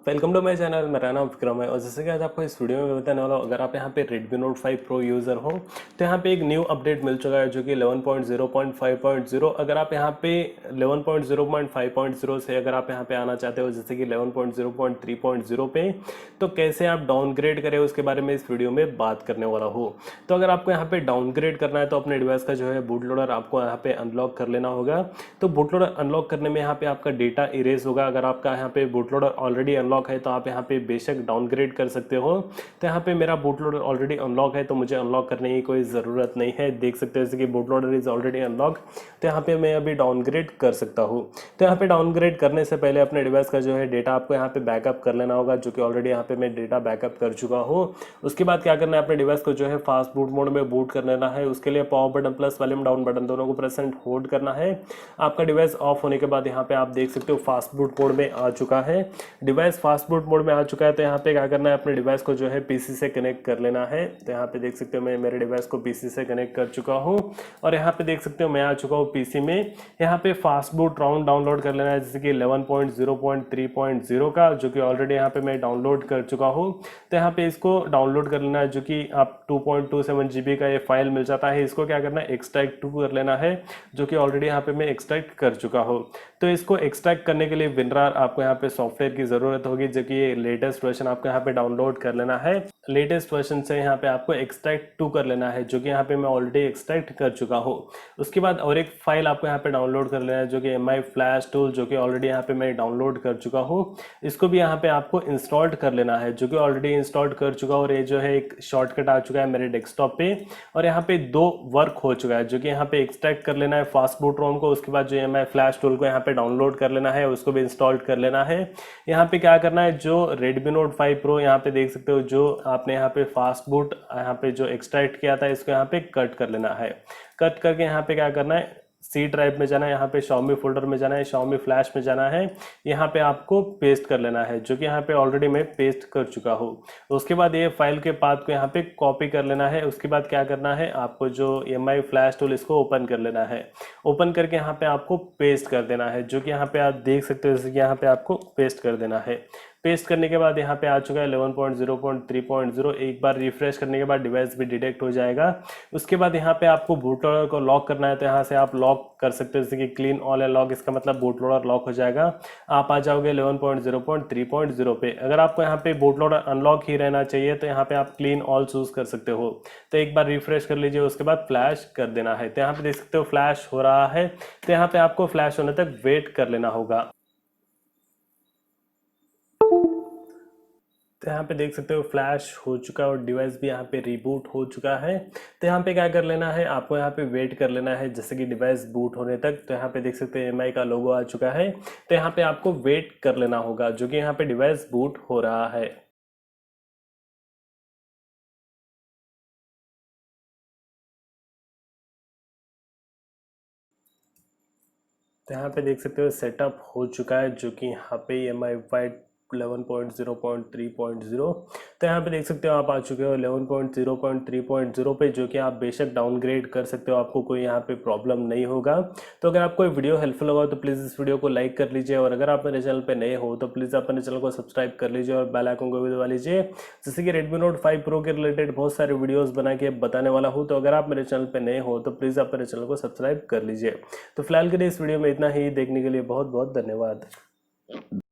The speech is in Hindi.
Welcome to my channel. मेरा नाम विक्रम है और जैसे कि आज आपको इस वीडियो में बताने वाला हूँ, अगर आप यहाँ पे Redmi Note 5 Pro यूज़र हो तो यहाँ पे एक न्यू अपडेट मिल चुका है जो कि 11.0.5.0। अगर आप यहाँ पे 11.0.5.0 से अगर आप यहाँ पे आना चाहते हो जैसे कि 11.0.3.0 पे, तो कैसे आप डाउनग्रेड करें उसके बारे में इस वीडियो में बात करने वाला हूँ। तो अगर आपको यहाँ पे डाउनग्रेड करना है तो अपने डिवाइस का जो है बूट लोडर आपको यहाँ पे अनलॉक कर लेना होगा। तो बूट लोडर अनलॉक करने में यहाँ पे आपका डेटा इरेज होगा। अगर आपका यहाँ पे बूट लोडर ऑलरेडी अनलॉक है तो आप यहाँ पे बेशक डाउनग्रेड कर सकते हो। तो यहाँ पे मेरा बूट लोडर ऑलरेडी अनलॉक है तो मुझे अनलॉक करने की कोई ज़रूरत नहीं है। देख सकते हो जैसे कि boot loader is already unlock, तो यहाँ पे मैं अभी डाउनग्रेड कर सकता हूँ। तो यहाँ पे डाउनग्रेड करने से पहले अपने डिवाइस का जो है डेटा आपको यहाँ पे बैकअप कर लेना होगा, जो कि ऑलरेडी यहाँ पे मैं डेटा बैकअप कर चुका हूँ। उसके बाद क्या करना है, अपने डिवाइस को जो है फास्ट बूट मोड में बूट कर लेना है। उसके लिए power button plus volume down button दोनों को प्रेस एंड होल्ड करना है। आपका डिवाइस ऑफ होने के बाद यहाँ पे आप देख सकते हो फास्ट बूट मोड में आ चुका है। डिवाइस फास्ट बूट मोड में आ चुका है तो यहाँ पे क्या करना है, अपने डिवाइस को जो है पीसी से कनेक्ट कर लेना है। तो यहाँ पे देख सकते हो मैं मेरे डिवाइस को पीसी से कनेक्ट कर चुका हूँ और यहाँ पे देख सकते हो मैं आ चुका हूँ पीसी में। यहाँ पे फास्ट बूट राउंड डाउनलोड कर लेना है जैसे कि 11.0.3.0 का, जो कि ऑलरेडी यहाँ पे मैं डाउनलोड कर चुका हूँ। तो यहाँ पे इसको डाउनलोड कर लेना है, जो कि आप 2.27 GB का ये फाइल मिल जाता है। इसको क्या करना है, एक्सट्रैक्ट टू कर लेना है, जो कि ऑलरेडी यहाँ पे मैं एक्सट्रैक्ट कर चुका हूँ। तो इसको एक्सट्रैक्ट करने के लिए विनरार आपको यहाँ पे सॉफ्टवेयर की ज़रूरत होगी, जो कि ये लेटेस्ट वर्जन आपको यहाँ पे डाउनलोड कर लेना है। लेटेस्ट वर्जन से यहाँ पे आपको एक्सट्रैक्ट टू कर लेना है, जो कि यहाँ पे मैं ऑलरेडी एक्सट्रैक्ट कर चुका हूँ। उसके बाद और एक फाइल आपको यहाँ पे डाउनलोड कर लेना है, जो कि MIUI टूल, जो कि ऑलरेडी यहाँ पे मैं डाउनलोड कर चुका हूँ। इसको भी यहाँ पे आपको इंस्टॉल्ड कर लेना है, जो कि ऑलरेडी इंस्टॉल्ड कर चुका हूँ। और ये जो है एक शॉर्टकट आ चुका है मेरे डेस्कटॉप पे और यहाँ पे 2 वर्क हो चुका है, जो कि यहाँ पे एक्सट्रैक्ट कर लेना है फास्ट बूट रोम को। उसके बाद जो MIUI टूल को यहाँ पे डाउनलोड कर लेना है, उसको भी इंस्टॉल कर लेना है। यहाँ पे क्या करना है, जो Redmi Note 5 Pro यहाँ पे देख सकते हो, जो आपने यहाँ पे फास्ट बूट यहाँ पे जो एक्सट्रैक्ट किया था, इसको यहाँ पे कट कर लेना है। कट करके यहाँ पे क्या करना है, सी ड्राइव में जाना है, यहाँ पे Xiaomi फोल्डर में जाना है, Xiaomi फ्लैश में जाना है, यहाँ पे आपको पेस्ट कर लेना है, जो कि यहाँ पे ऑलरेडी मैं पेस्ट कर चुका हूँ। उसके बाद ये फाइल के पाथ को यहाँ पे कॉपी कर लेना है। उसके बाद क्या करना है, आपको जो MIUI टूल इसको ओपन कर लेना है। ओपन करके यहाँ पे आपको पेस्ट कर देना है, जो कि यहाँ पे आप देख सकते हो, जैसे कि यहाँ पे आपको पेस्ट कर देना है। पेस्ट करने के बाद यहाँ पे आ चुका है 11.0.3.0। एक बार रिफ्रेश करने के बाद डिवाइस भी डिटेक्ट हो जाएगा। उसके बाद यहाँ पे आपको बूट लोडर को लॉक करना है, तो यहाँ से आप लॉक कर सकते हो, जैसे कि क्लीन ऑल एंड लॉक। इसका मतलब बूट लोडर लॉक हो जाएगा। आप आ जाओगे 11.0.3.0 पे। अगर आपको यहाँ पे बूट लोडर अनलॉक ही रहना चाहिए तो यहाँ पे आप क्लीन ऑल चूज कर सकते हो। तो एक बार रिफ्रेश कर लीजिए, उसके बाद फ्लैश कर देना है। तो यहाँ पे देख सकते हो फ्लैश हो रहा है। तो यहाँ पे आपको फ्लैश होने तक वेट कर लेना होगा। तो यहाँ पे देख सकते हो फ्लैश हो चुका है और डिवाइस भी यहाँ पे रिबूट हो चुका है। तो यहाँ पे क्या कर लेना है, आपको यहाँ पे वेट कर लेना है जैसे कि डिवाइस बूट होने तक। तो यहाँ पे देख सकते हो MI का लोगो आ चुका है। तो यहाँ पे आपको वेट कर लेना होगा, जो कि यहाँ पे डिवाइस बूट हो रहा है। तो यहाँ पे देख सकते हो सेटअप हो चुका है, जो कि यहाँ पे MIUI 11.0.3.0। तो यहाँ पे देख सकते हो आप आ चुके हो 11.0.3.0 पे, जो कि आप बेशक डाउनग्रेड कर सकते हो, आपको कोई यहाँ पे प्रॉब्लम नहीं होगा। तो अगर आपको ये वीडियो हेल्पफुल होगा तो प्लीज़ इस वीडियो को लाइक कर लीजिए, और अगर आप मेरे चैनल पे नए हो तो प्लीज़ आप मेरे चैनल को सब्सक्राइब कर लीजिए और बेल आइकन को भी दबा लीजिए, जैसे कि Redmi Note 5 Pro के रिलेटेड बहुत सारे वीडियोज़ बना के बताने वाला हूँ। तो अगर आप मेरे चैनल पर नए हो तो प्लीज़ आप मेरे चैनल को सब्सक्राइब कर लीजिए। तो फिलहाल के लिए इस वीडियो में इतना ही। देखने के लिए बहुत बहुत धन्यवाद।